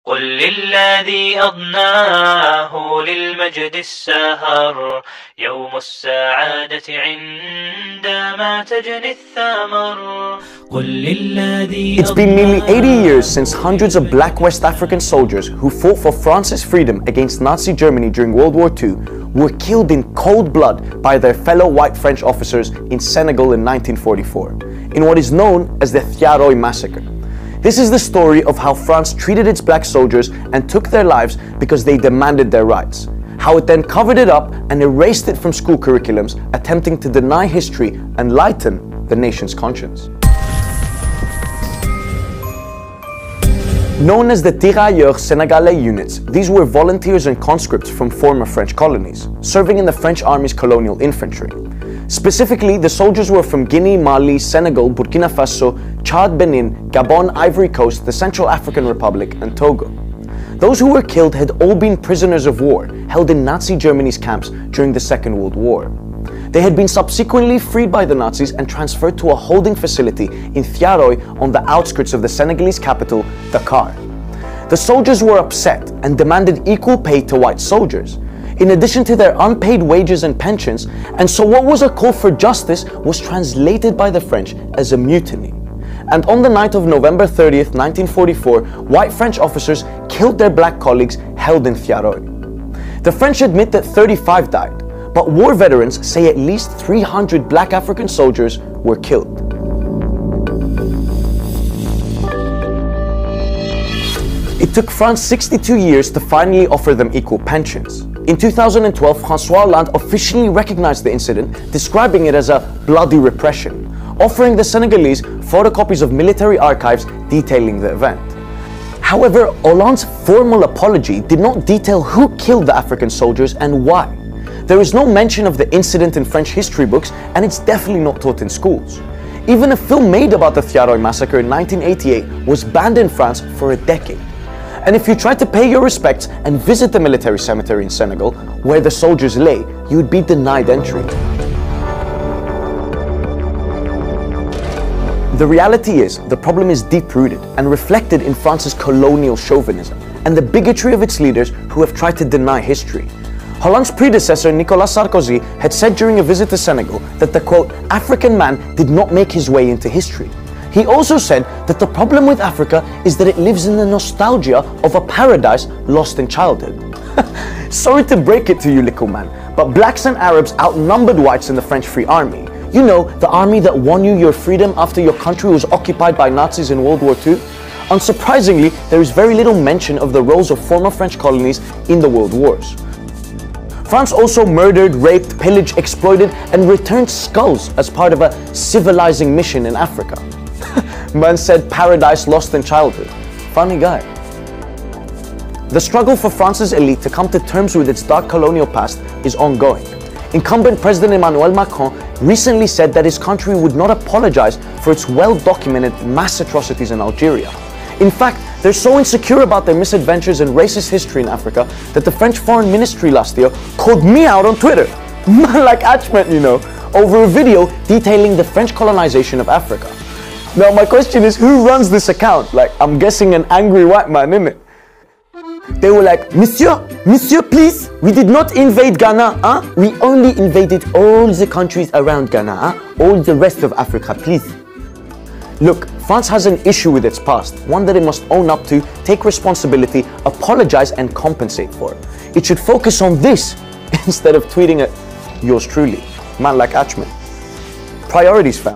قل للذي أضناه للمجد السهر يوم السعادة عندما تجني الثمر. It's been nearly 80 years since hundreds of black West African soldiers who fought for France's freedom against Nazi Germany during World War II were killed in cold blood by their fellow white French officers in Senegal in 1944, in what is known as the Thiaroye massacre. This is the story of how France treated its black soldiers and took their lives because they demanded their rights. How it then covered it up and erased it from school curriculums, attempting to deny history and lighten the nation's conscience. Known as the Tirailleurs Senegalais units, these were volunteers and conscripts from former French colonies, serving in the French Army's colonial infantry. Specifically, the soldiers were from Guinea, Mali, Senegal, Burkina Faso, Chad, Benin, Gabon, Ivory Coast, the Central African Republic, and Togo. Those who were killed had all been prisoners of war, held in Nazi Germany's camps during the Second World War. They had been subsequently freed by the Nazis and transferred to a holding facility in Thiaroye on the outskirts of the Senegalese capital, Dakar. The soldiers were upset and demanded equal pay to white soldiers, in addition to their unpaid wages and pensions, and so what was a call for justice was translated by the French as a mutiny. And on the night of November 30th, 1944, white French officers killed their black colleagues held in Thiaroye. The French admit that 35 died, but war veterans say at least 300 black African soldiers were killed. It took France 62 years to finally offer them equal pensions. In 2012, François Hollande officially recognized the incident, describing it as a bloody repression, offering the Senegalese photocopies of military archives detailing the event. However, Hollande's formal apology did not detail who killed the African soldiers and why. There is no mention of the incident in French history books, and it's definitely not taught in schools. Even a film made about the Thiaroye massacre in 1988 was banned in France for a decade. And if you tried to pay your respects and visit the military cemetery in Senegal, where the soldiers lay, you would be denied entry. The reality is, the problem is deep-rooted and reflected in France's colonial chauvinism and the bigotry of its leaders who have tried to deny history. Hollande's predecessor, Nicolas Sarkozy, had said during a visit to Senegal that the, quote, African man did not make his way into history. He also said that the problem with Africa is that it lives in the nostalgia of a paradise lost in childhood. Sorry to break it to you, little man, but blacks and Arabs outnumbered whites in the French Free Army. You know, the army that won you your freedom after your country was occupied by Nazis in World War II? Unsurprisingly, there is very little mention of the roles of former French colonies in the world wars. France also murdered, raped, pillaged, exploited, and returned skulls as part of a civilizing mission in Africa. Man said paradise lost in childhood. Funny guy. The struggle for France's elite to come to terms with its dark colonial past is ongoing. Incumbent President Emmanuel Macron recently said that his country would not apologize for its well-documented mass atrocities in Algeria. In fact, they're so insecure about their misadventures and racist history in Africa that the French Foreign Ministry last year called me out on Twitter, man like Achmet, you know, over a video detailing the French colonization of Africa. Now my question is, who runs this account? Like, I'm guessing an angry white man, innit? They were like, Monsieur, please, we did not invade Ghana, huh? We only invaded all the countries around Ghana, huh? All the rest of Africa, please. Look, France has an issue with its past, one that it must own up to, take responsibility, apologize and compensate for. It should focus on this instead of tweeting at yours truly, man like Achman. Priorities, fam.